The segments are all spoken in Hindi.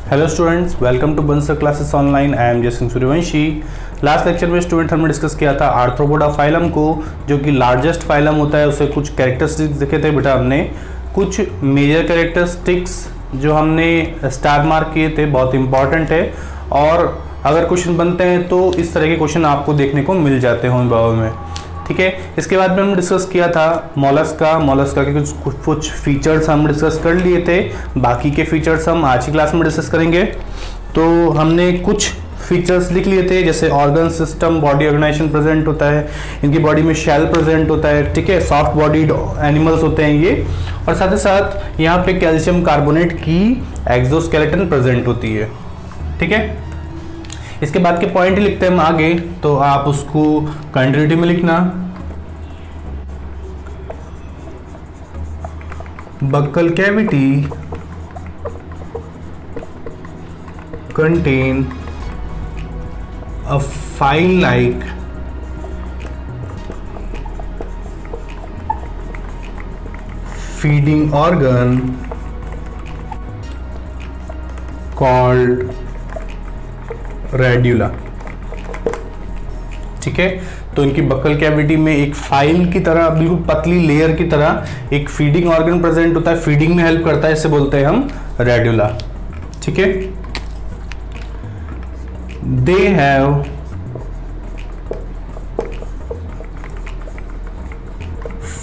Hello students, welcome to Bansal classes online. I am Jaisingh Suryavanshi. Last lecture में स्टूडेंट हमने डिस्कस किया था आर्थ्रोपोडा फाइलम को, जो कि लार्जेस्ट फाइलम होता है। उसे कुछ कैरेक्टरिस्टिक्स देखे थे बेटा हमने, कुछ मेजर कैरेक्टरिस्टिक्स जो हमने स्टार मार्क किए थे, बहुत इंपॉर्टेंट है। और अगर क्वेश्चन बनते हैं तो इस तरह के क्वेश्चन आपको देखने को मिल जाते हैं बाबा में, ठीक है। इसके बाद में हमने डिस्कस किया था मोलस्का के कुछ फीचर्स हम डिस्कस कर लिए थे। बाकी के फीचर्स हम आज की क्लास में डिस्कस करेंगे। तो हमने कुछ फीचर्स लिख लिए थे, जैसे organ system, body organisation present होता है, इनकी बॉडी में शेल प्रेजेंट होता है, ठीक है। सॉफ्ट बॉडीड एनिमल्स होते हैं ये, और साथ ही साथ यहाँ पे कैल्शियम कार्बोनेट की एक्सोस्केलेटन प्रेजेंट होती है, ठीक है। इसके बाद के पॉइंट लिखते हैं हम आगे, तो आप उसको कंटिन्यूटी में लिखना। Buckle cavity contain a file like feeding organ called radula, ठीक है। तो इनकी बक्कल कैविटी में एक फाइल की तरह, बिल्कुल पतली लेयर की तरह एक फीडिंग ऑर्गन प्रेजेंट होता है, फीडिंग में हेल्प करता है, इसे बोलते हैं हम रेड्यूला, ठीक है। They have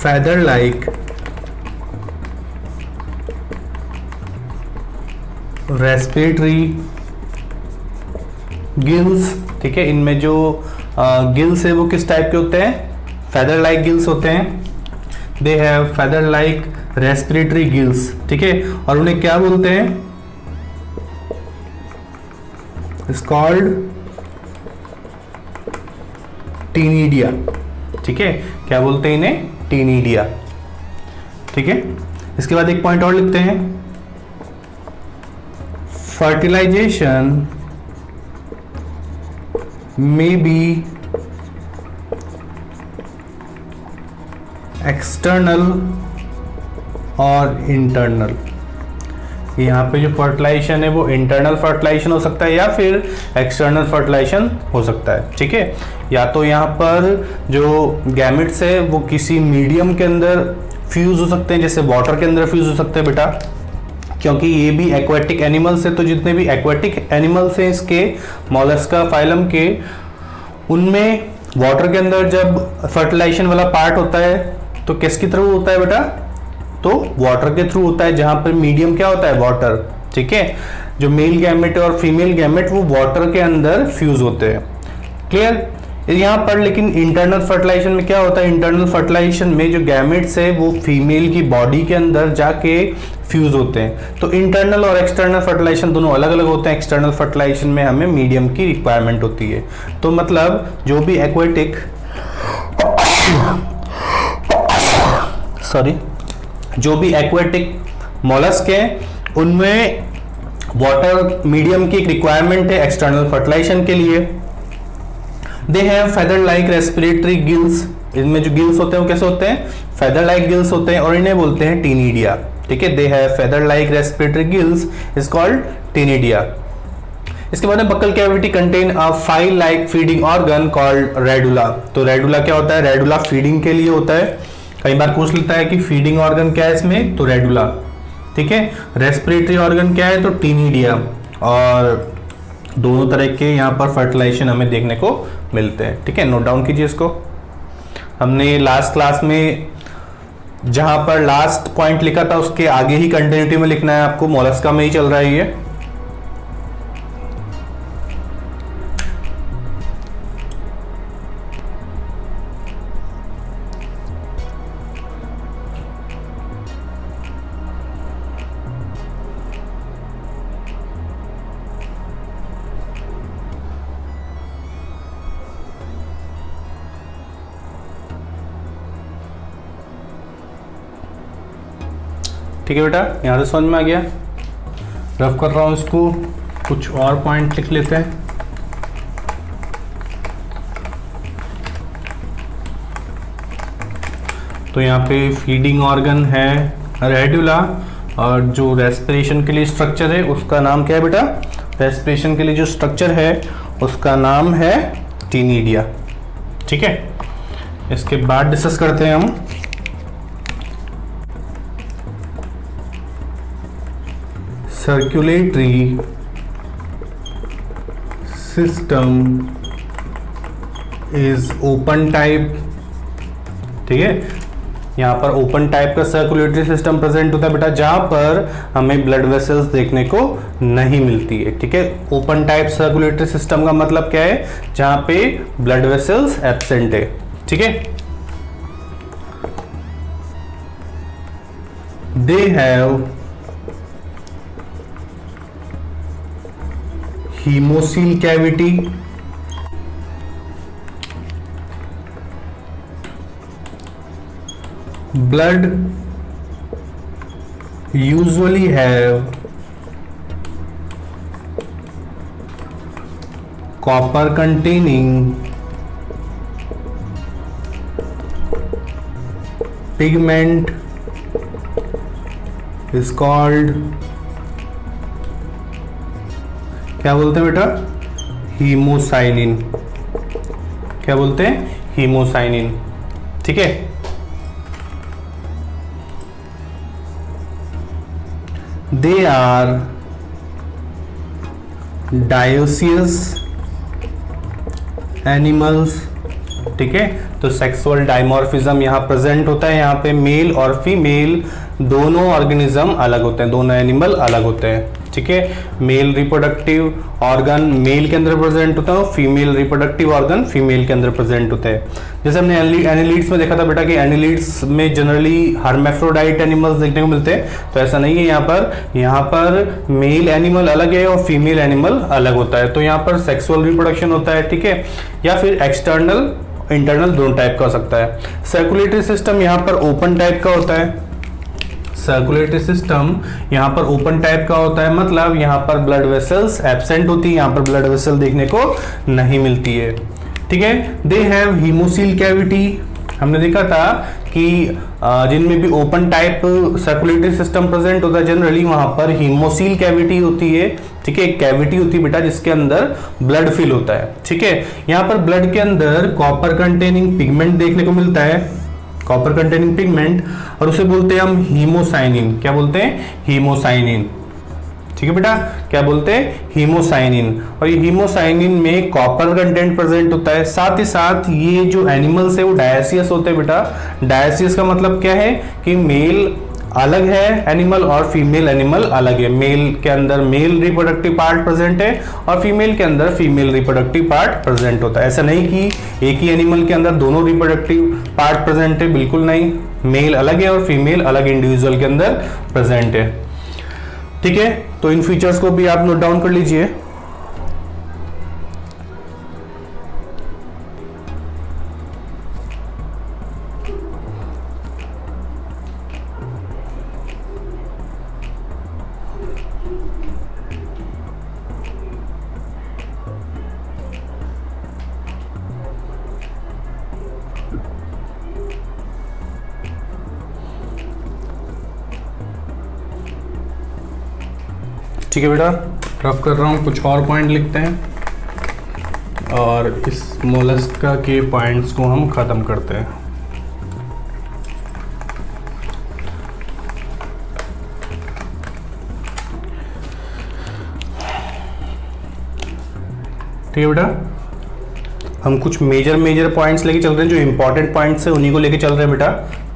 feather like respiratory gills, ठीक है। इनमें जो गिल्स है वो किस टाइप के होते हैं? फेदर लाइक गिल्स होते हैं। दे have feather like respiratory gills, ठीक है। और उन्हें क्या बोलते हैं? इट्स कॉल्ड टीनिडिया, ठीक है। क्या बोलते हैं इन्हें? टीनिडिया, ठीक है। इसके बाद एक पॉइंट और लिखते हैं, फर्टिलाइजेशन may be external और internal। यहाँ पे जो फर्टिलाइजेशन है वो इंटरनल फर्टिलाइजेशन हो सकता है या फिर एक्सटर्नल फर्टिलाइजेशन हो सकता है, ठीक है। या तो यहाँ पर जो गैमेट्स है वो किसी मीडियम के अंदर फ्यूज हो सकते हैं, जैसे वाटर के अंदर फ्यूज हो सकते हैं बेटा, क्योंकि ये भी एक्वेटिक एनिमल्स है। तो जितने भी एक्वेटिक एनिमल्स हैं इसके मोलस्का फाइलम के, उनमें वाटर के अंदर जब फर्टिलाइजेशन वाला पार्ट होता है तो किसके थ्रू होता है बेटा? तो वाटर के थ्रू होता है, जहां पर मीडियम क्या होता है? वाटर, ठीक है। जो मेल गैमेट और फीमेल गैमेट वो वाटर के अंदर फ्यूज होते हैं, क्लियर। यहाँ पर लेकिन इंटरनल फर्टिलाइजेशन में क्या होता है? इंटरनल फर्टिलाइजेशन में जो गैमेट्स है वो फीमेल की बॉडी के अंदर जाके फ्यूज होते हैं। तो इंटरनल और एक्सटर्नल फर्टिलाइजेशन दोनों अलग अलग होते हैं। एक्सटर्नल फर्टिलाइजेशन में हमें मीडियम की रिक्वायरमेंट होती है। तो मतलब जो भी एक्वेटिक जो भी एक्वेटिक मोलस्क हैं उनमें वाटर मीडियम की एक रिक्वायरमेंट है एक्सटर्नल फर्टिलाइजेशन के लिए। दे have feather like respiratory gills, इनमें जो गिल्स होते हैं वो कैसे होते हैं? फेदर लाइक गिल्स होते हैं, और इन्हें बोलते हैं टीनिडिया, ठीक है। They have feather like respiratory gills is called ctenidia. इसके बाद में buccal cavity contain a file like feeding organ called radula. तो रेडुला क्या होता है? रेडुला फीडिंग के लिए होता है। कई बार पूछ लेता है कि फीडिंग ऑर्गन क्या है इसमें, तो रेडुला, ठीक है। रेस्पिरेटरी ऑर्गन क्या है? तो टीनिडिया। और दोनों तरह के यहाँ पर फर्टिलाइजेशन हमें देखने को मिलते हैं, ठीक है। नोट डाउन कीजिए इसको। हमने लास्ट क्लास में जहां पर लास्ट पॉइंट लिखा था उसके आगे ही कंटिन्यूटी में लिखना है आपको, मोलस्का में ही चल रहा है ये। ठीक है बेटा, यहाँ से समझ में आ गया। रफ कर रहा हूँ इसको, कुछ और पॉइंट लिख लेते हैं। तो यहाँ पे फीडिंग ऑर्गन है रेडुला, और जो रेस्पिरेशन के लिए स्ट्रक्चर है उसका नाम क्या है बेटा? रेस्पिरेशन के लिए जो स्ट्रक्चर है उसका नाम है टीनिडिया। ठीक है, इसके बाद डिस्कस करते हैं हम circulatory system is open type. ठीक है, यहाँ पर ओपन टाइप का सर्कुलेटरी सिस्टम प्रेजेंट होता है बेटा, जहां पर हमें ब्लड वेसल्स देखने को नहीं मिलती है। ठीक है, ओपन टाइप सर्कुलेटरी सिस्टम का मतलब क्या है? जहां पे ब्लड वेसल्स एब्सेंट है। ठीक है, they have hemocoel cavity, blood usually have copper containing pigment is called, क्या बोलते हैं बेटा? हीमोसाइनिन। क्या बोलते हैं? हीमोसाइनिन। ठीक है, दे आर डायोसियस एनिमल्स। ठीक है, तो सेक्सुअल डायमॉर्फिज्म यहाँ प्रेजेंट होता है। यहाँ पे मेल और फीमेल दोनों ऑर्गेनिज्म अलग होते हैं, दोनों एनिमल अलग होते हैं। ठीक है, मेल रिप्रोडक्टिव ऑर्गन मेल के अंदर प्रेजेंट होता है, फीमेल रिप्रोडक्टिव ऑर्गन फीमेल के अंदर प्रेजेंट होता है। जैसे हमने एनिलीड्स में देखा था बेटा कि एनिलीड्स में जनरली हर्मेफ्रोडाइट एनिमल्स देखने को मिलते हैं, तो ऐसा नहीं है। यहाँ पर मेल एनिमल अलग है और फीमेल एनिमल अलग होता है, तो यहाँ पर सेक्सुअल रिप्रोडक्शन होता है। ठीक है, या फिर एक्सटर्नल इंटरनल दोनों टाइप का हो सकता है। सर्कुलेटरी सिस्टम यहाँ पर ओपन टाइप का होता है। सर्कुलेटरी सिस्टम यहाँ पर ओपन टाइप का होता है, मतलब यहाँ पर ब्लड वेसल्स एब्सेंट होती है, यहाँ पर ब्लड वेसल देखने को नहीं मिलती है। ठीक है, दे हैव हीमोसील कैविटी। हमने देखा था कि जिनमें भी open type circulatory system present होता है जनरली वहां पर हीमोसील कैविटी होती है। ठीक है, एक कैविटी होती है बेटा जिसके अंदर ब्लड फिल होता है। ठीक है, यहाँ पर ब्लड के अंदर कॉपर कंटेनिंग पिगमेंट देखने को मिलता है, कॉपर कंटेनिंग पिगमेंट, और उसे बोलते हैं हम हीमोसाइनिन। क्या बोलते हैं? हीमोसाइनिन। ठीक है बेटा, क्या बोलते हैं? हीमोसाइनिन। और ये हीमोसाइनिन में कॉपर कंटेंट प्रेजेंट होता है। साथ ही साथ ये जो एनिमल्स है वो डायसियस होते हैं बेटा। डायसियस का मतलब क्या है कि मेल अलग है एनिमल और फीमेल एनिमल अलग है। मेल के अंदर मेल रिप्रोडक्टिव पार्ट प्रेजेंट है और फीमेल के अंदर फीमेल रिप्रोडक्टिव पार्ट प्रेजेंट होता है। ऐसा नहीं कि एक ही एनिमल के अंदर दोनों रिप्रोडक्टिव पार्ट प्रेजेंट है, बिल्कुल नहीं। मेल अलग है और फीमेल अलग इंडिविजुअल के अंदर प्रेजेंट है। ठीक है, तो इन फीचर्स को भी आप नोट डाउन कर लीजिए। ठीक है बेटा, रफ कर रहा हूँ, कुछ और पॉइंट लिखते हैं और इस मोलस्का के पॉइंट्स को हम ख़त्म करते हैं। ठीक है बेटा, हम कुछ मेजर पॉइंट्स लेके चल रहे हैं, जो इंपॉर्टेंट पॉइंट्स है उन्हीं को लेके चल रहे हैं बेटा।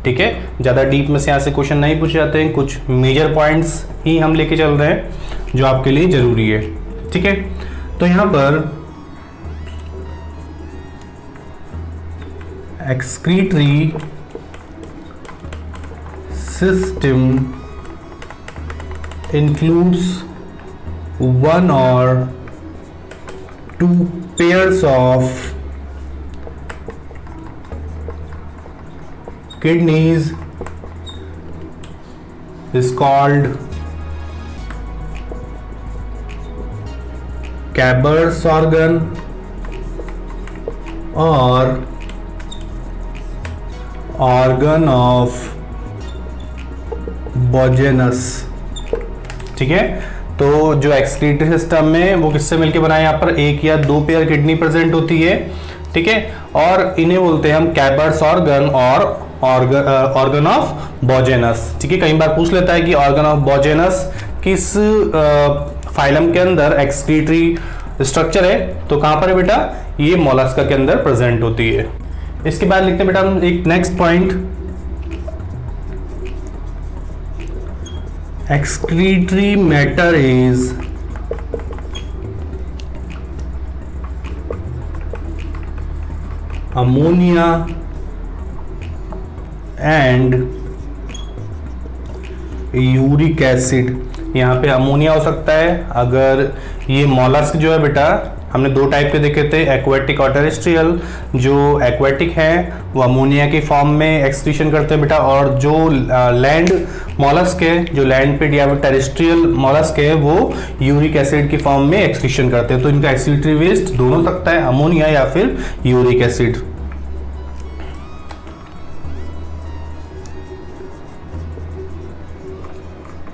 ठीक है, ज़्यादा डीप में से यहाँ से क्वेश्चन नहीं पूछे जाते हैं, कुछ मेजर पॉइंट्स ही हम लेके चल रहे हैं जो आपके लिए जरूरी है। ठीक है, तो यहाँ पर excretory system includes 1 or 2 pairs of kidneys is called Cabers organ or organ of बॉजेनस। ठीक है, तो जो एक्सक्रीटरी सिस्टम में वो किससे मिलकर बना है, यहाँ पर एक या दो पेयर किडनी प्रेजेंट होती है। ठीक है, और इन्हें बोलते हैं हम कैबर्स ऑर्गन और ऑर्गन ऑफ बॉजेनस। ठीक है, कई बार पूछ लेता है कि ऑर्गन ऑफ बॉजेनस किस फाइलम के अंदर एक्सक्रीटरी स्ट्रक्चर है, तो कहां पर है बेटा, ये मोलस्का के अंदर प्रेजेंट होती है। इसके बाद लिखते हैं बेटा हम एक next point, excretory matter is ammonia and uric acid. यहाँ पे अमोनिया हो सकता है, अगर ये मॉलस्क जो है बेटा, हमने दो टाइप के देखे थे, एक्वेटिक और टेरेस्ट्रियल। जो एक्वेटिक है वो अमोनिया की फॉर्म में एक्सक्रीशन करते हैं बेटा, और जो लैंड मॉलस्क है, जो लैंड पे या टेरेस्ट्रियल मॉलस्क है, वो यूरिक एसिड की फॉर्म में एक्सक्रीशन करते हैं। तो इनका एक्सक्रीटरी वेस्ट दोनों सकता है, अमोनिया या फिर uric acid.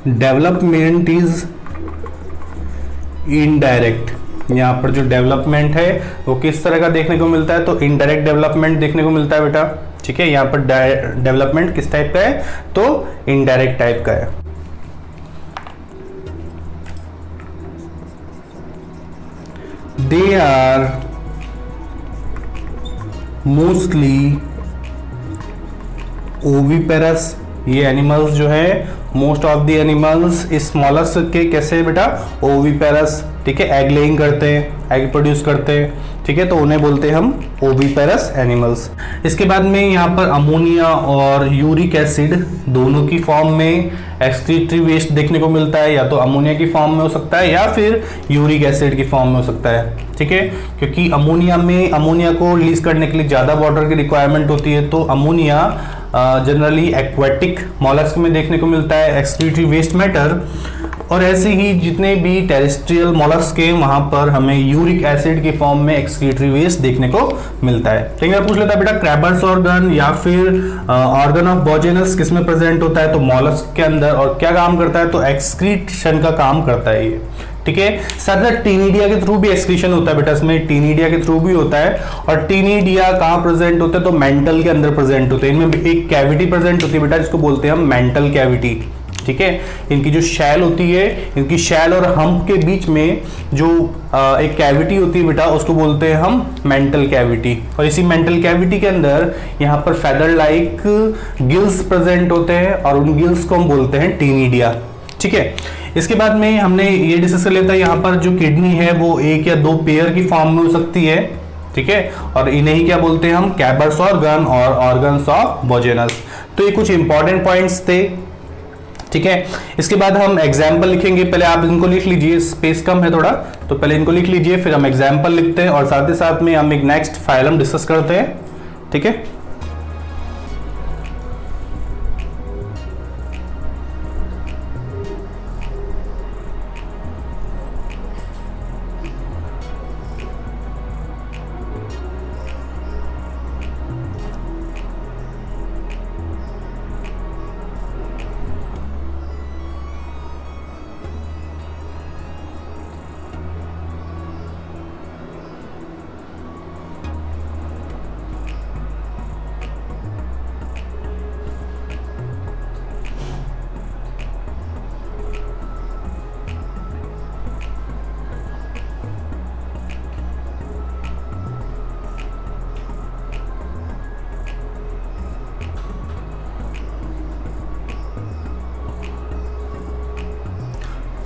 Development is indirect. यहाँ पर जो डेवलपमेंट है वो किस तरह का देखने को मिलता है, तो इनडायरेक्ट डेवलपमेंट देखने को मिलता है बेटा। ठीक है, यहाँ पर डेवलपमेंट किस टाइप का है, तो इनडायरेक्ट टाइप का है। They are mostly oviparous. ये एनिमल्स जो है, मोस्ट ऑफ द एनिमल्स इस मॉलस्क के कैसे है बेटा, ओविपेरस। ठीक है, एग लेइंग करते हैं, एग प्रोड्यूस करते हैं। ठीक है, तो उन्हें बोलते हैं हम ओविपेरस एनिमल्स। इसके बाद में यहाँ पर अमोनिया और यूरिक एसिड दोनों की फॉर्म में एक्सक्रीटरी वेस्ट देखने को मिलता है, या तो अमोनिया की फॉर्म में हो सकता है या फिर यूरिक एसिड की फॉर्म में हो सकता है। ठीक है, क्योंकि अमोनिया को रिलीज करने के लिए ज़्यादा वाटर की रिक्वायरमेंट होती है, तो अमोनिया जनरली एक्वेटिक मॉलस्क में देखने को मिलता है, एक्सक्रीटरी वेस्ट मैटर। और ऐसे ही जितने भी टेरेस्ट्रियल मॉलस्क हैं वहां पर हमें यूरिक एसिड के फॉर्म में एक्सक्रीटरी वेस्ट देखने को मिलता है। ठीक है, पूछ लेता है बेटा क्रैबर्स ऑर्गन या फिर ऑर्गन ऑफ बॉजेनस किस में प्रेजेंट होता है, तो मॉलस्क के अंदर, और क्या काम करता है, तो एक्सक्रीशन का काम करता है ये। ठीक है, साथ साथ टीनिडिया के थ्रू भी एक्सक्रीशन होता है बेटा, इसमें टीनिडिया के थ्रू भी होता है। और टीनिडिया कहाँ प्रेजेंट होते हैं, तो मेंटल के अंदर प्रेजेंट होते हैं। इनमें एक कैविटी प्रेजेंट होती है बेटा, जिसको बोलते हैं हम मेंटल कैविटी। ठीक है, इनकी जो शैल होती है, इनकी शैल और हम्प के बीच में जो एक कैविटी होती है बेटा, उसको बोलते हैं हम मेंटल कैविटी। और इसी मेंटल कैविटी के अंदर यहाँ पर फेदर लाइक गिल्स प्रेजेंट होते हैं, और उन गिल्स को हम बोलते हैं टीनिडिया। ठीक है, इसके बाद में हमने ये डिस्कस कर लेता है, यहाँ पर जो किडनी है वो एक या दो पेयर की फॉर्म में हो सकती है। ठीक है, और इन्हें ही क्या बोलते हैं हम, कैबर्स ऑर्गन और ऑर्गन्स ऑफ बॉजेनस। तो ये कुछ इंपॉर्टेंट पॉइंट्स थे। ठीक है, इसके बाद हम एग्जाम्पल लिखेंगे। पहले आप इनको लिख लीजिए, स्पेस कम है थोड़ा, तो पहले इनको लिख लीजिए, फिर हम एग्जाम्पल लिखते हैं और साथ ही साथ में हम एक नेक्स्ट फाइलम डिस्कस करते हैं। ठीक है,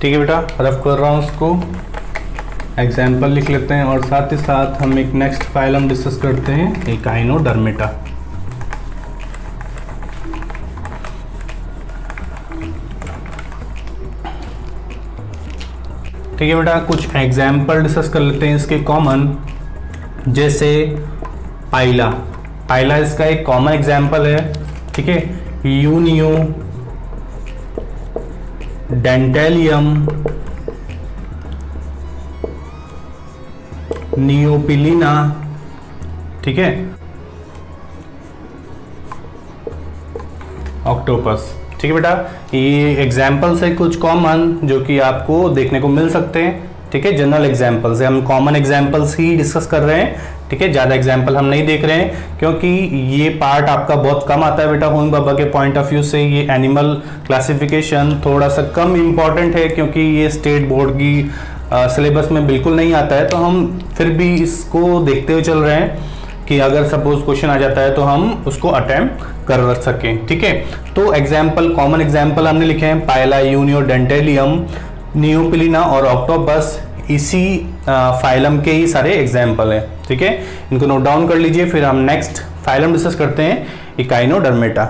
ठीक है बेटा, रफ कर रहा हूँ उसको, एग्जाम्पल लिख लेते हैं और साथ ही साथ हम एक नेक्स्ट फाइलम डिस्कस करते हैं, एकाइनोडर्मेटा। ठीक है बेटा, कुछ एग्जाम्पल डिस्कस कर लेते हैं इसके कॉमन, जैसे पाइला। पाइला इसका एक कॉमन एग्जाम्पल है। ठीक है, यूनियो, डेंटेलियम, नियोपिलिना। ठीक है, ऑक्टोपस। ठीक है बेटा, ये एग्जाम्पल्स है कुछ कॉमन जो कि आपको देखने को मिल सकते हैं। ठीक है, जनरल एग्जाम्पल्स है, हम कॉमन एग्जाम्पल्स ही डिस्कस कर रहे हैं। ठीक है, ज़्यादा एग्जाम्पल हम नहीं देख रहे हैं क्योंकि ये पार्ट आपका बहुत कम आता है बेटा होमी बाबा के पॉइंट ऑफ व्यू से। ये एनिमल क्लासिफिकेशन थोड़ा सा कम इम्पॉर्टेंट है क्योंकि ये स्टेट बोर्ड की सिलेबस में बिल्कुल नहीं आता है, तो हम फिर भी इसको देखते हुए चल रहे हैं कि अगर सपोज क्वेश्चन आ जाता है तो हम उसको अटेम्प्ट कर सकें। ठीक है, तो एग्जाम्पल, कॉमन एग्जाम्पल हमने लिखे हैं, पायला, यूनियो, डेंटेलियम, नियोपिलिना और ऑक्टोपस, इसी फाइलम के ही सारे एग्जाम्पल हैं। ठीक है, इनको नोट डाउन कर लीजिए, फिर हम नेक्स्ट फाइलम डिस्कस करते हैं, इकाइनोडर्मेटा।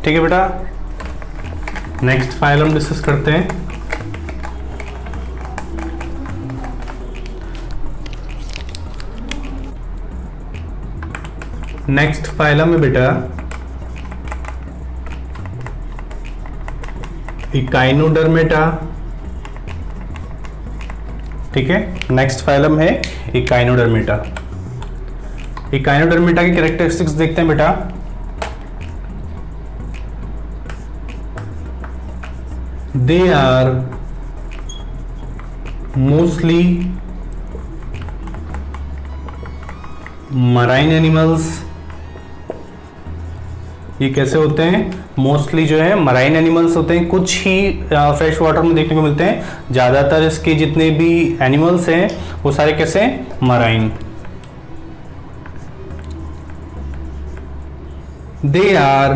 ठीक है बेटा, नेक्स्ट फाइलम डिस्कस करते हैं, नेक्स्ट फाइलम में बेटा इकाइनोडर्मेटा। ठीक है, नेक्स्ट फाइलम है इकाइनोडर्मेटा। इकाइनोडर्मेटा की कैरेक्टरिस्टिक्स देखते हैं बेटा। They are mostly marine animals. ये कैसे होते हैं? मोस्टली जो है मराइन एनिमल्स होते हैं, कुछ ही फ्रेश वाटर में देखने को मिलते हैं। ज़्यादातर इसके जितने भी एनिमल्स हैं वो सारे कैसे? Marine. They are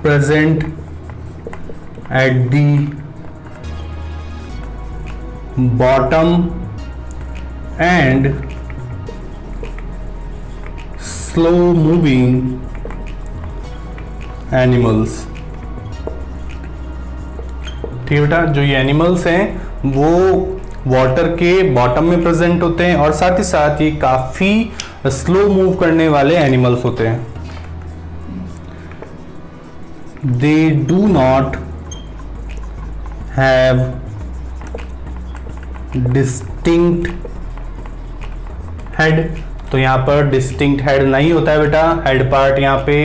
present at the bottom and slow moving animals. ठीक है बेटा, जो ये एनिमल्स हैं वो वाटर के बॉटम में प्रेजेंट होते हैं और साथ ही साथ ये काफी स्लो मूव करने वाले एनिमल्स होते हैं। They do not have distinct head. तो यहाँ पर डिस्टिंक्ट हेड नहीं होता है बेटा, हेड पार्ट यहाँ पे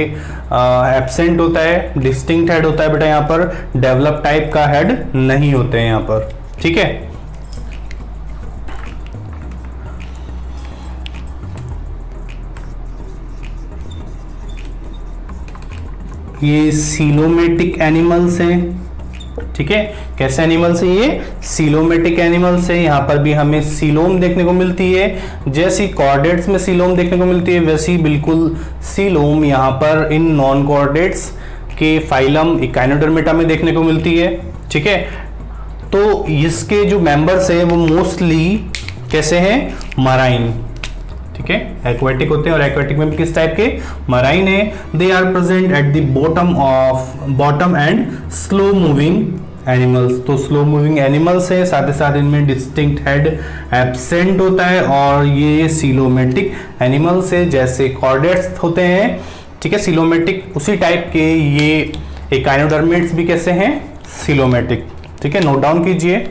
एब्सेंट होता है। डिस्टिंक्ट हेड होता है बेटा यहाँ पर, डेवलप टाइप का हेड नहीं होते हैं यहाँ पर। ठीक है, ये सीलोमेटिक एनिमल्स हैं। ठीक है, कैसे एनिमल्स हैं ये? सीलोमेटिक एनिमल्स है। यहाँ पर भी हमें सीलोम देखने को मिलती है, जैसी कॉर्डेट्स में सीलोम देखने को मिलती है वैसी बिल्कुल सीलोम यहाँ पर इन नॉन कॉर्डेट्स के फाइलम इकाइनोडर्मेटा में देखने को मिलती है। ठीक है, तो इसके जो मेंबर्स हैं वो मोस्टली कैसे हैं? मराइन। ठीक है, एक्वेटिक होते हैं और एक्वेटिक में भी किस टाइप के? मराइन है। They are present at the bottom and slow moving animals. तो स्लो मूविंग एनिमल्स है, साथ ही साथ इनमें डिस्टिंक्ट हेड एब्सेंट होता है और ये सीलोमेटिक एनिमल्स है, जैसे कॉर्डेट्स होते हैं। ठीक है, सीलोमेटिक उसी टाइप के ये इकाइनोडर्मेट्स भी कैसे हैं? सीलोमेटिक। ठीक है, नोट डाउन कीजिए।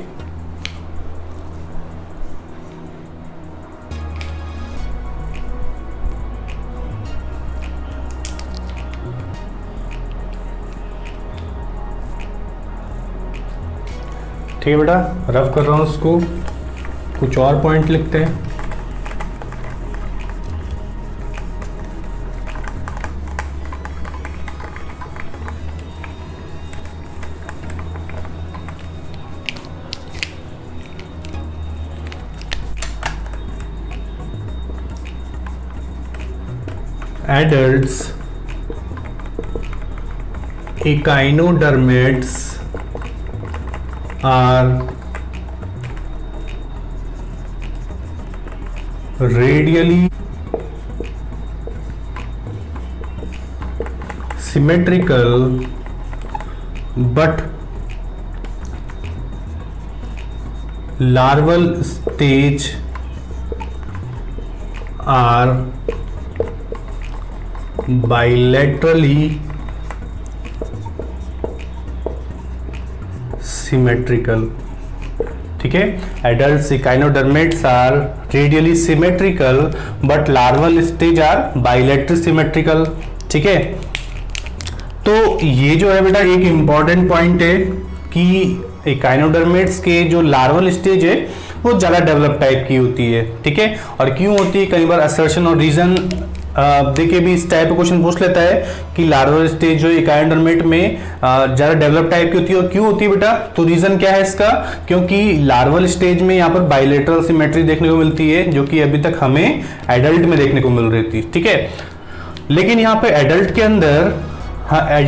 ठीक है बेटा, रफ कर रहा हूँ उसको, कुछ और पॉइंट लिखते हैं। Adults echinodermates are radially symmetrical but larval stage are bilaterally symmetrical. ठीक है, adult echinodermates are radially symmetrical but larval stage are bilaterally symmetrical. ठीक है, तो ये जो है बेटा एक इंपॉर्टेंट पॉइंट है कि एकाइनोडर्मेट्स के जो लार्वल स्टेज है वो ज़्यादा डेवलप टाइप की होती है. ठीक है, और क्यों होती है, कई बार असर्शन और रीजन देखिए भी इस टाइप का क्वेश्चन पूछ लेता है कि लार्वल स्टेज जो एकाइनोडर्मेट में ज़्यादा डेवलप टाइप की होती है. और क्यों होती है बेटा, तो रीजन क्या है इसका, क्योंकि लार्वल स्टेज में यहाँ पर बाइलेटरल सिमेट्री देखने को मिलती है जो कि अभी तक हमें एडल्ट में देखने को मिल रही थी. ठीक है, लेकिन यहाँ पे एडल्ट के अंदर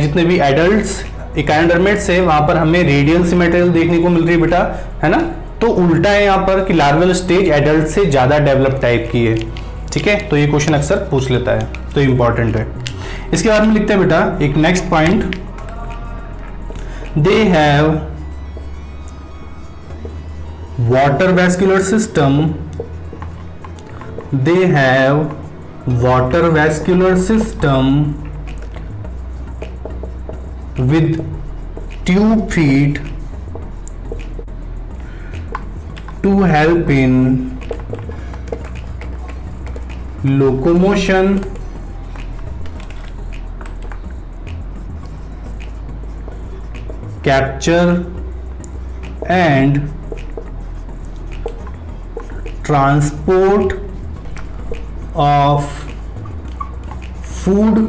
जितने भी एडल्ट्स एकाइनोडर्मेट्स है वहां पर हमें रेडियल सिमेट्री देखने को मिल रही है बेटा, है ना. तो उल्टा है यहाँ पर कि लार्वल स्टेज एडल्ट से ज्यादा डेवलप टाइप की है. ठीक है, तो ये क्वेश्चन अक्सर पूछ लेता है, तो इंपॉर्टेंट है. इसके बाद में लिखते हैं बेटा एक next point, they have water vascular system, they have water vascular system with tube feet to help in locomotion, capture and transport of food,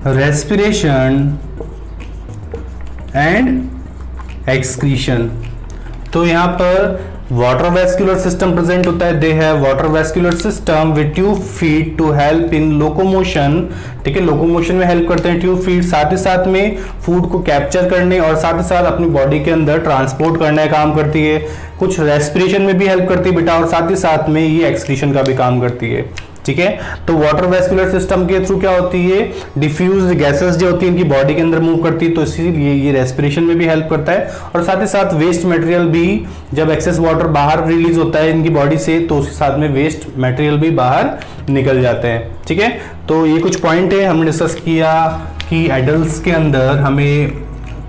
respiration and excretion. तो यहाँ पर वाटर वैस्कुलर सिस्टम प्रेजेंट होता है, they have water vascular system with tube feet to help in locomotion. ठीक है, लोकोमोशन में हेल्प करते हैं ट्यूब फीट, साथ ही साथ में फूड को कैप्चर करने और साथ ही साथ अपनी बॉडी के अंदर ट्रांसपोर्ट करने का काम करती है. कुछ रेस्पिरेशन में भी हेल्प करती है बेटा, और साथ ही साथ में ये एक्सक्रीशन का भी काम करती है. ठीक है, तो वाटर वैस्कुलर सिस्टम के थ्रू क्या होती है, डिफ्यूज गैसेस जो होती है इनकी बॉडी के अंदर मूव करती है, तो इसीलिए ये रेस्पिरेशन में भी हेल्प करता है. और साथ ही साथ वेस्ट मटेरियल भी, जब एक्सेस वाटर बाहर रिलीज होता है इनकी बॉडी से तो उसके साथ में वेस्ट मटेरियल भी बाहर निकल जाते हैं. ठीक है, तो ये कुछ पॉइंट है हमने डिस्कस किया कि एडल्ट्स के अंदर हमें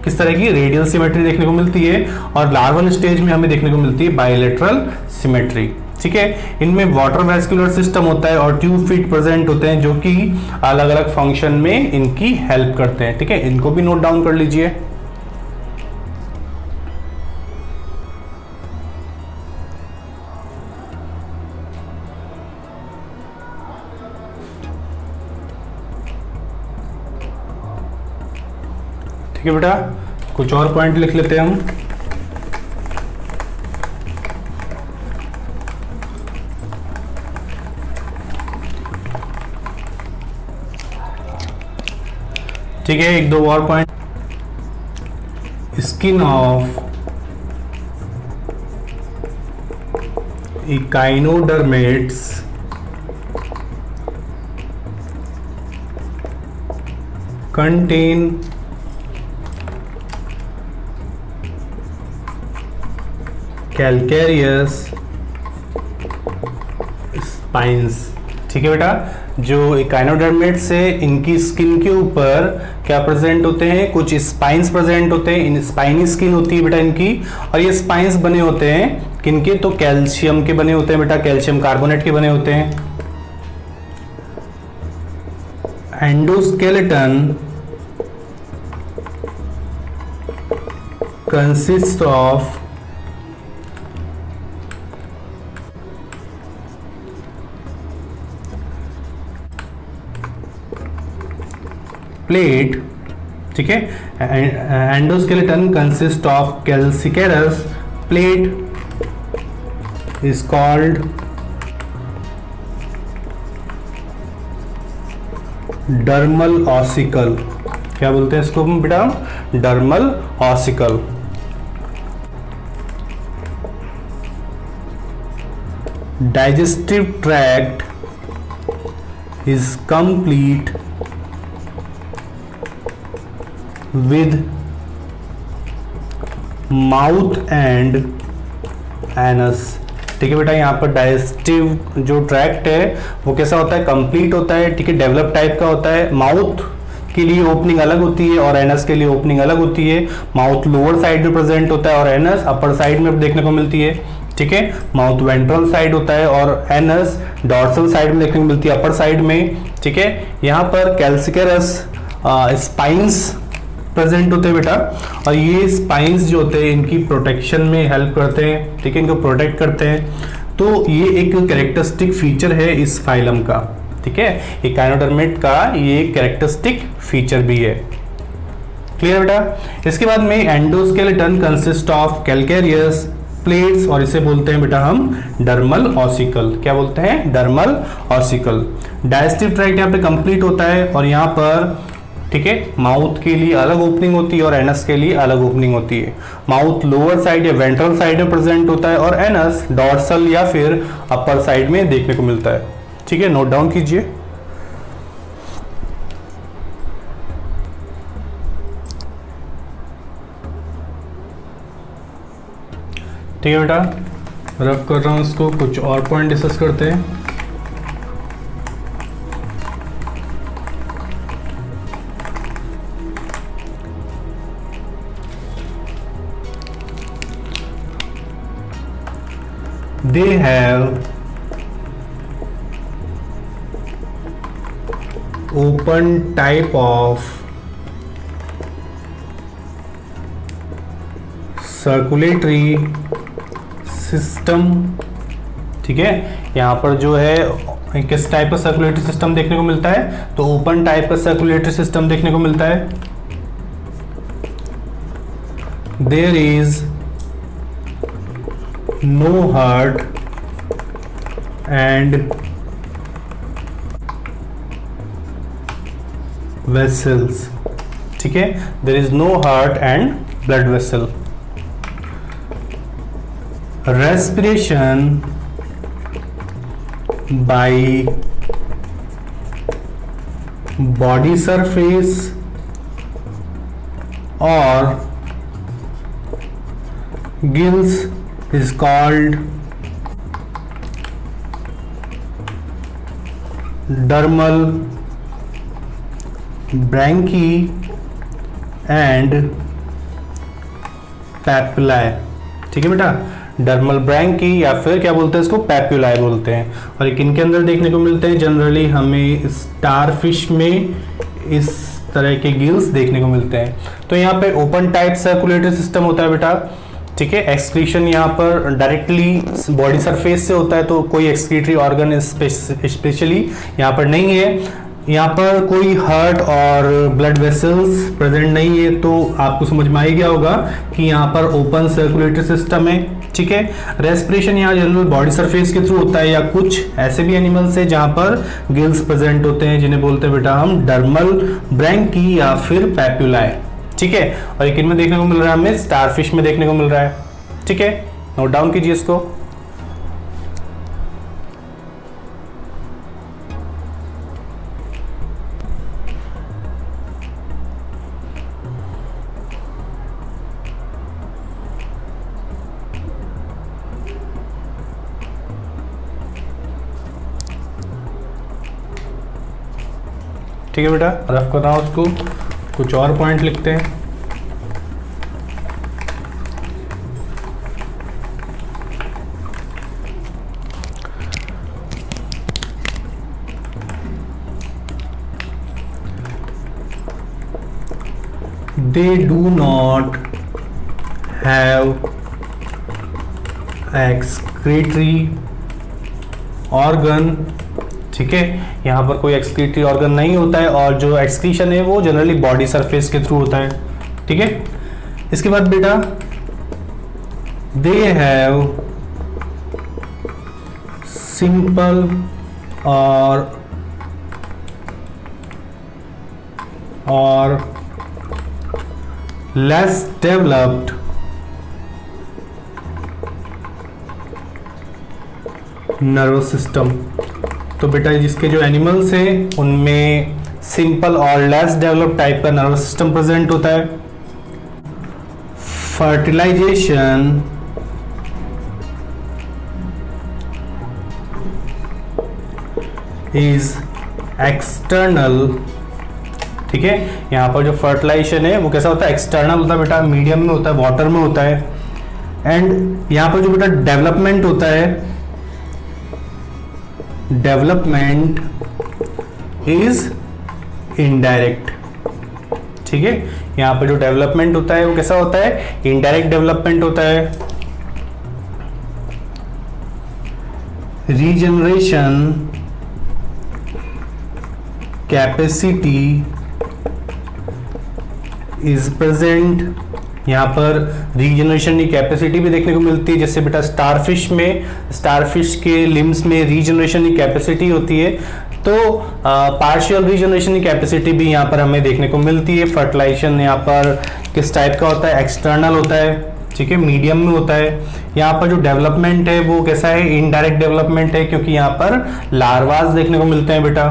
किस तरह की रेडियल सिमेट्री देखने को मिलती है और लार्वल स्टेज में हमें देखने को मिलती है बायलैटरल सिमेट्री. ठीक है, इनमें वाटर वैस्कुलर सिस्टम होता है और ट्यूब फीट प्रेजेंट होते हैं जो कि अलग अलग फंक्शन में इनकी हेल्प करते हैं. ठीक है, इनको भी नोट डाउन कर लीजिए. ठीक है बेटा, कुछ और पॉइंट लिख लेते हैं हम. ठीक है, एक दो और point. Skin of echinoderms contain calcareous spines. ठीक है बेटा, जो इकाइनोडर्मेट्स है इनकी स्किन के ऊपर क्या प्रेजेंट होते हैं, कुछ स्पाइंस प्रेजेंट होते हैं. इन स्पाइनी स्किन होती है बेटा इनकी, और ये स्पाइंस बने होते हैं किनके, तो कैल्शियम के बने होते हैं बेटा, कैल्शियम कार्बोनेट के बने होते हैं. Endoskeleton consist of plate. ठीक है, endoskeleton consist of calcareous plate is called dermal ossicle. क्या बोलते हैं इसको बेटा, dermal ossicle. Digestive tract is complete with mouth and anus. ठीक है बेटा, यहाँ पर डाइजेस्टिव जो ट्रैक्ट है वो कैसा होता है, कंप्लीट होता है, ठीक है, डेवलप टाइप का होता है। माउथ के लिए ओपनिंग अलग होती है और एनस के लिए ओपनिंग अलग होती है। माउथ लोअर साइड में प्रेजेंट होता है और एनस अपर साइड में देखने को मिलती है, ठीक है। माउथ वेंट्रल साइड होता है और एनस डॉर्सल साइड में देखने को मिलती है, अपर साइड में, ठीक है। यहाँ पर कैल्सिकरस स्पाइंस प्रेजेंट होते हैं बेटा, और ये स्पाइंस जो होते हैं इनकी प्रोटेक्शन में हेल्प करते हैं, ठीक है, इनको प्रोटेक्ट करते हैं। तो ये एक कैरेक्टरिस्टिक फीचर है इस फाइलम का, ठीक है, इकाइनोडर्मेट का ये कैरेक्टरिस्टिक फीचर भी है। क्लियर बेटा। इसके बाद में endoskeleton consist of calcareous plates, और इसे बोलते हैं बेटा हम डर्मल ऑसिकल। क्या बोलते हैं, डर्मल ऑसिकल। डाइजेस्टिव ट्रैक्ट यहाँ पे कंप्लीट होता है और यहाँ पर, ठीक है, माउथ के लिए अलग ओपनिंग होती है और एनस के लिए अलग ओपनिंग होती है। माउथ लोअर साइड या वेंट्रल साइड में प्रेजेंट होता है और एनस डॉर्सल या फिर अपर साइड में देखने को मिलता है, ठीक है, नोट डाउन कीजिए। ठीक है बेटा, रफ कर रहा हूं इसको, कुछ और पॉइंट डिस्कस करते हैं। They have open type of circulatory system, ठीक है। यहाँ पर जो है किस टाइप का सर्कुलेटरी सिस्टम देखने को मिलता है, तो ओपन टाइप का सर्कुलेटरी सिस्टम देखने को मिलता है। There is no heart and vessels, ठीक है, there is no heart and blood vessel. Respiration by body surface or gills is called dermal branchi and papillae, ठीक है बेटा, डर्मल ब्रैंकी या फिर क्या बोलते हैं इसको, पैप्यूलाई बोलते हैं। और एक इनके अंदर देखने को मिलते हैं, जनरली हमें स्टारफिश में इस तरह के गिल्स देखने को मिलते हैं। तो यहाँ पे ओपन टाइप सर्कुलेटरी सिस्टम होता है बेटा, ठीक है। एक्सक्रीशन यहाँ पर डायरेक्टली बॉडी सरफेस से होता है, तो कोई एक्सक्रीटरी ऑर्गन स्पेशली यहाँ पर नहीं है। यहाँ पर कोई हार्ट और ब्लड वेसल्स प्रेजेंट नहीं है, तो आपको समझ में आ ही गया होगा कि यहाँ पर ओपन सर्कुलेटरी सिस्टम है, ठीक है। रेस्पिरेशन यहाँ जनरल बॉडी सरफेस के थ्रू होता है, या कुछ ऐसे भी एनिमल्स है जहाँ पर गिल्स प्रेजेंट होते हैं, जिन्हें बोलते हैं बेटा हम डर्मल ब्रैंकी या फिर पैप्यूलाई, ठीक है। और एक इनमें देखने को मिल रहा है, हमें स्टारफिश में देखने को मिल रहा है, ठीक है, नोट डाउन कीजिए इसको। ठीक है बेटा, रफ कर रहा हूँ उसको, कुछ और पॉइंट लिखते हैं। They do not have excretory organ, ठीक है, यहाँ पर कोई एक्सक्रीटरी ऑर्गन नहीं होता है, और जो एक्सक्रीशन है वो जनरली बॉडी सरफेस के थ्रू होता है, ठीक है। इसके बाद बेटा दे हैव सिंपल और लेस डेवलप्ड नर्वस सिस्टम। तो बेटा जिसके जो एनिमल्स हैं उनमें सिंपल और लेस डेवलप टाइप का नर्वस सिस्टम प्रेजेंट होता है। Fertilisation is external. ठीक है, यहाँ पर जो फर्टिलाइजेशन है वो कैसा होता है, एक्सटर्नल होता है बेटा, मीडियम में होता है, वाटर में होता है। एंड यहाँ पर जो बेटा डेवलपमेंट होता है, डेवलपमेंट इज इनडायरेक्ट। ठीक है, यहाँ पर जो डेवलपमेंट होता है वो कैसा होता है, इनडायरेक्ट डेवलपमेंट होता है। Regeneration capacity is present. यहाँ पर रीजनरेशन की कैपेसिटी भी देखने को मिलती है, जैसे बेटा स्टारफिश में, स्टारफिश के लिम्स में रीजनरेशन की कैपेसिटी होती है, तो पार्शियल रीजनरेशन की कैपेसिटी भी यहाँ पर हमें देखने को मिलती है। फर्टिलाइजेशन यहाँ पर किस टाइप का होता है, एक्सटर्नल होता है। ठीक है, मीडियम में होता है। यहाँ पर जो डेवलपमेंट है वो कैसा है, इनडायरेक्ट डेवलपमेंट है, क्योंकि यहाँ पर लार्वास देखने को मिलते हैं बेटा।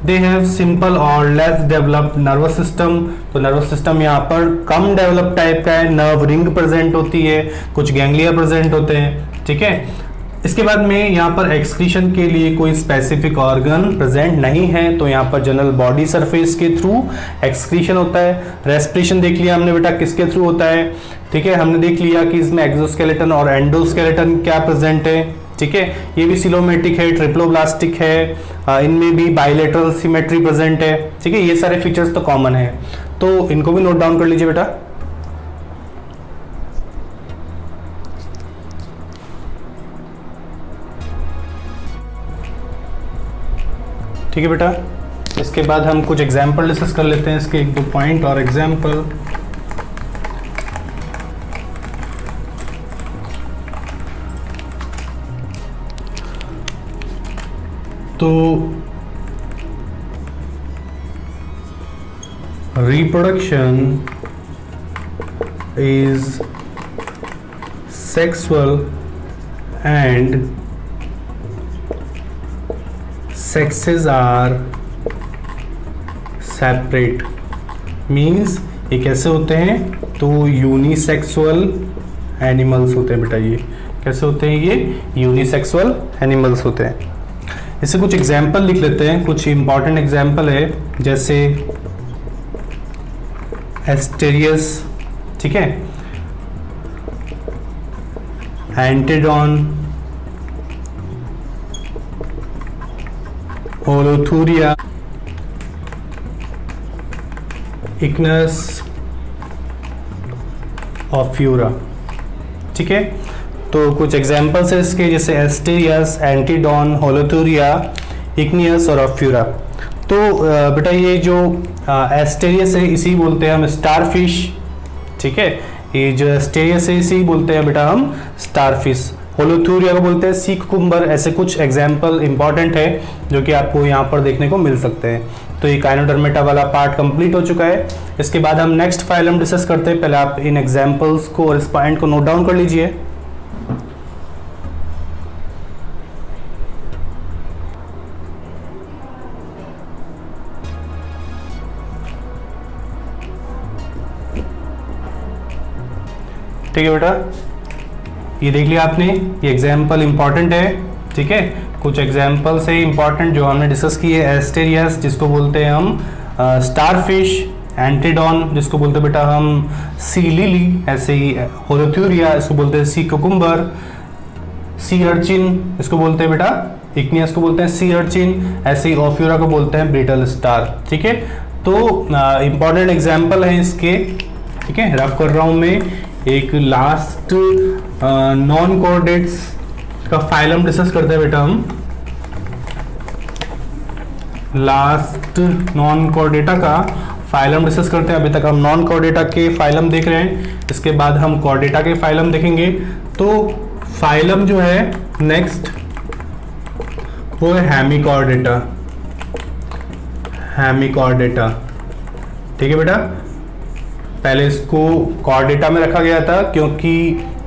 दे हैव सिंपल और लेस डेवलप्ड नर्वस सिस्टम। तो नर्वस सिस्टम यहाँ पर कम डेवलप टाइप का है, नर्व रिंग प्रेजेंट होती है, कुछ गैंग्लिया प्रेजेंट होते हैं। ठीक है, इसके बाद में यहाँ पर एक्सक्रीशन के लिए कोई स्पेसिफिक ऑर्गन प्रेजेंट नहीं है, तो यहाँ पर जनरल बॉडी सरफेस के थ्रू एक्सक्रीशन होता है। रेस्पिरेशन देख लिया हमने बेटा किसके थ्रू होता है। ठीक है, हमने देख लिया कि इसमें एक्सोस्केलेटन और एंडोस्केलेटन क्या प्रेजेंट है। ठीक है, ये भी सिलोमेटिक है, ट्रिप्लोब्लास्टिक है, इनमें भी बाइलेटरल सिमेट्री प्रेजेंट है। ठीक है, ये सारे फीचर्स तो कॉमन है, तो इनको भी नोट डाउन कर लीजिए बेटा। ठीक है बेटा, इसके बाद हम कुछ एग्जाम्पल डिस्कस कर लेते हैं, इसके एक दो पॉइंट और एग्जाम्पल। तो reproduction is sexual and sexes are separate। Means ये कैसे होते हैं, तो यूनिसेक्सुअल एनिमल्स होते हैं बेटा। ये कैसे होते हैं, ये यूनिसेक्सुअल एनिमल्स होते हैं। इससे कुछ एग्जाम्पल लिख लेते हैं, कुछ इंपॉर्टेंट एग्जाम्पल है, जैसे एस्टेरियस, ठीक है, एंटीडॉन, होलोथूरिया, इग्नस, ऑफ्यूरा। ठीक है, तो कुछ एग्जाम्पल्स है इसके, जैसे एस्टेरियस, एंटीडॉन, होलोथूरिया, इग्नियस और ऑफ्यूरा। तो बेटा ये जो एस्टेरियस है इसी बोलते हैं हम स्टारफिश। ठीक है, ये जो एस्टेरियस है इसी बोलते हैं बेटा हम स्टारफिश। होलोथूरिया को बोलते हैं सी कुकुम्बर। ऐसे कुछ एग्जाम्पल इंपॉर्टेंट है जो कि आपको यहाँ पर देखने को मिल सकते हैं। तो ये काइनोडर्मेटा वाला पार्ट कंप्लीट हो चुका है। इसके बाद हम नेक्स्ट फाइलम डिस्कस करते हैं। पहले आप इन एग्जाम्पल्स को और इस पॉइंट को नोट डाउन कर लीजिए। ठीक है बेटा, ये देख लिया आपने, ये एग्जाम्पल इंपॉर्टेंट है। ठीक है, कुछ एग्जाम्पल्स है इंपॉर्टेंट जो हमने डिस्कस किए। एस्टेरियस जिसको बोलते हैं हम स्टारफिश, एंटीडॉन जिसको बोलते हैं बेटा हम सी लिली, ऐसे ही होलोथूरिया इसको बोलते हैं सी कुकुम्बर, सी अर्चिन इसको बोलते हैं बेटा इग्नियस को बोलते हैं सी अर्चिन, ऐसे ही ऑफ्यूरा को बोलते हैं ब्रिटल स्टार। ठीक है, तो इंपॉर्टेंट एग्जाम्पल है इसके। ठीक है, रफ कर रहा हूं मैं। एक लास्ट नॉन कोऑर्डिनेट्स का फाइलम डिस्कस करते हैं बेटा हम। लास्ट नॉन कोऑर्डिनेटा का फाइलम डिस्कस करते हैं। अभी तक हम नॉन कोऑर्डिनेटा के फाइलम देख रहे हैं, इसके बाद हम कोऑर्डिनेटा के फाइलम देखेंगे। तो फाइलम जो है नेक्स्ट वो है हेमिकोऑर्डिनेटा। हेमिकोऑर्डिनेटा, ठीक है बेटा, पहले इसको कोऑर्डिनेटा में रखा गया था क्योंकि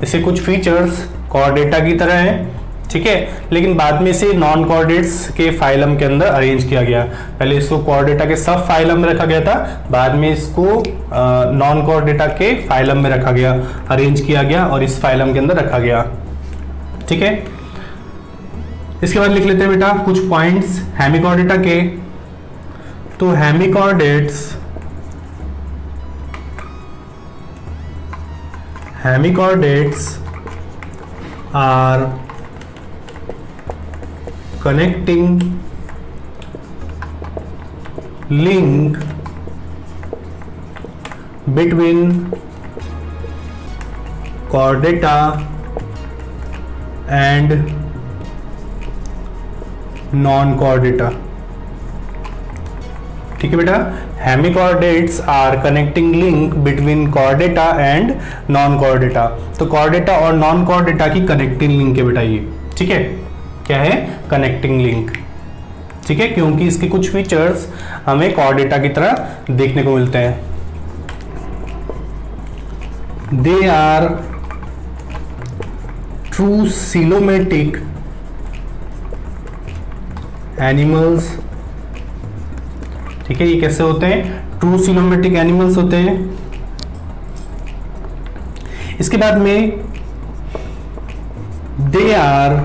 इसे कुछ फीचर्स कोऑर्डिनेटा की तरह है। ठीक है, लेकिन बाद में इसे नॉन कोऑर्डिनेट्स के फाइलम के अंदर अरेंज किया गया। पहले इसको कोऑर्डिनेटा के सब फाइलम में रखा गया था, बाद में इसको नॉन कोऑर्डिनेटा के फाइलम में रखा गया, अरेंज किया गया और इस फाइलम के अंदर रखा गया। ठीक है, इसके बाद लिख लेते हैं बेटा कुछ पॉइंट्स हेमिकॉर्डेटा के। तो hemichordates are connecting link between chordata and non chordata। ठीक है बेटा, hemichordates are connecting link between chordata and non chordata। तो chordata और नॉन chordata की कनेक्टिंग लिंक है बेटा ये। ठीक है, क्या है? Connecting link. ठीक है, क्योंकि इसके कुछ फीचर्स हमें chordata की तरह देखने को मिलते हैं। They are true coelomatic animals. ठीक है, ये कैसे होते हैं? ट्रू सिलोमेटिक एनिमल्स होते हैं। इसके बाद में दे आर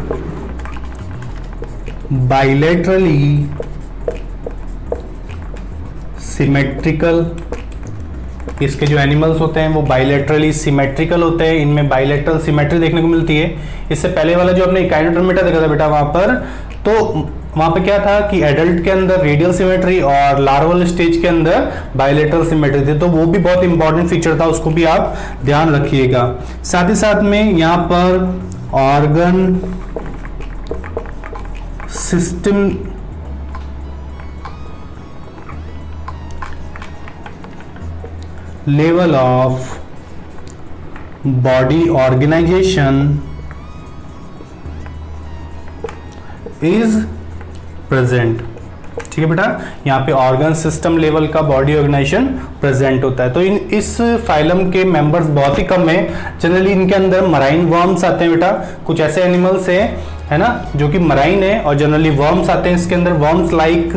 बाइलेटरली सिमेट्रिकल। इसके जो एनिमल्स होते हैं वो बाइलेटरली सिमेट्रिकल होते हैं, इनमें बाइलेटरल सिमेट्री देखने को मिलती है। इससे पहले वाला जो आपने इकाइनोटर्मेटा देखा था बेटा वहां पर, तो वहां पे क्या था कि एडल्ट के अंदर रेडियल सिमेट्री और लार्वल स्टेज के अंदर बाइलेटरल सिमेट्री थी। तो वो भी बहुत इंपॉर्टेंट फीचर था, उसको भी आप ध्यान रखिएगा। साथ ही साथ में यहां पर organ system level of body organisation is present. ठीक है बेटा, यहाँ पे ऑर्गन सिस्टम लेवल का बॉडी ऑर्गेनाइजेशन प्रेजेंट होता है। तो इस फाइलम के मेंबर्स बहुत ही कम है। जनरली इनके अंदर मराइन वर्म्स आते हैं बेटा, कुछ ऐसे एनिमल्स हैं है ना जो कि मराइन है, और जनरली वर्म्स आते हैं इसके अंदर। वर्म्स लाइक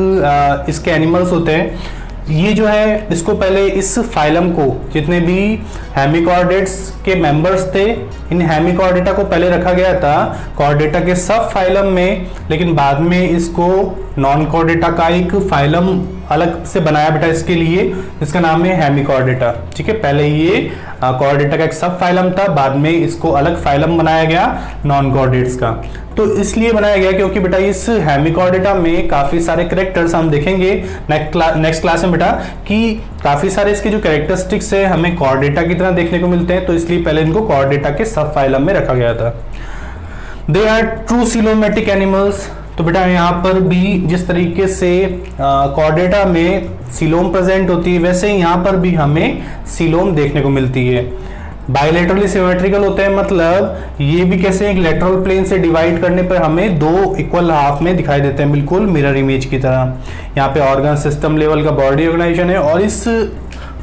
इसके एनिमल्स होते हैं। ये जो है इसको पहले इस फाइलम को, जितने भी हेमिकॉर्डेट्स के मेंबर्स थे, इन हेमिकॉर्डेटा को पहले रखा गया था कॉर्डेटा के सब फाइलम में, लेकिन बाद में इसको नॉन कॉर्डेटा का एक फाइलम अलग से बनाया बेटा इसके लिए, इसका नाम है हेमिकॉर्डेटा। ठीक है, पहले ये कॉर्डेटा का एक सब फाइलम था, बाद में इसको अलग फाइलम बनाया गया नॉन कॉर्डेट्स का। तो इसलिए बनाया गया क्योंकि बेटा इस हेमिकॉर्डेटा में काफी सारे कैरेक्टर्स हम देखेंगे नेक्स्ट क्लास में बेटा, कि काफी सारे इसके जो कैरेक्टरिस्टिक्स है हमें कॉर्डेटा की तरह देखने को मिलते हैं। तो इसलिए पहले इनको कॉर्डेटा के सब फाइलम में रखा गया था। They are true coelomatic animals. तो बेटा यहाँ पर भी जिस तरीके से कॉर्डेटा में सिलोम प्रेजेंट होती है, वैसे यहाँ पर भी हमें सिलोम देखने को मिलती है। बाइलेटरली सिमेट्रिकल होते हैं, मतलब ये भी कैसे एक लेटरल प्लेन से डिवाइड करने पर हमें दो इक्वल हाफ में दिखाई देते हैं, बिल्कुल मिरर इमेज की तरह। यहाँ पे ऑर्गन सिस्टम लेवल का बॉडी ऑर्गेनाइजेशन है, और इस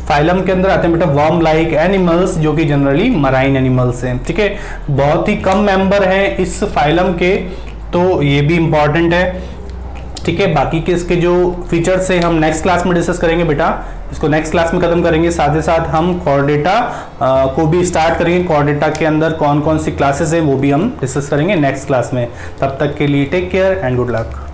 फाइलम के अंदर आते हैं बेटा वर्म लाइक एनिमल्स, जो कि जनरली मराइन एनिमल्स हैं। ठीक है, बहुत ही कम मेंबर हैं इस फाइलम के, तो ये भी इंपॉर्टेंट है। ठीक है, बाकी के इसके जो फीचर्स है हम नेक्स्ट क्लास में डिस्कस करेंगे बेटा, इसको नेक्स्ट क्लास में खत्म करेंगे। साथ ही साथ हम कॉर्डेटा को भी स्टार्ट करेंगे। कॉर्डेटा के अंदर कौन कौन सी क्लासेस है वो भी हम डिस्कस करेंगे नेक्स्ट क्लास में। तब तक के लिए take care and good luck.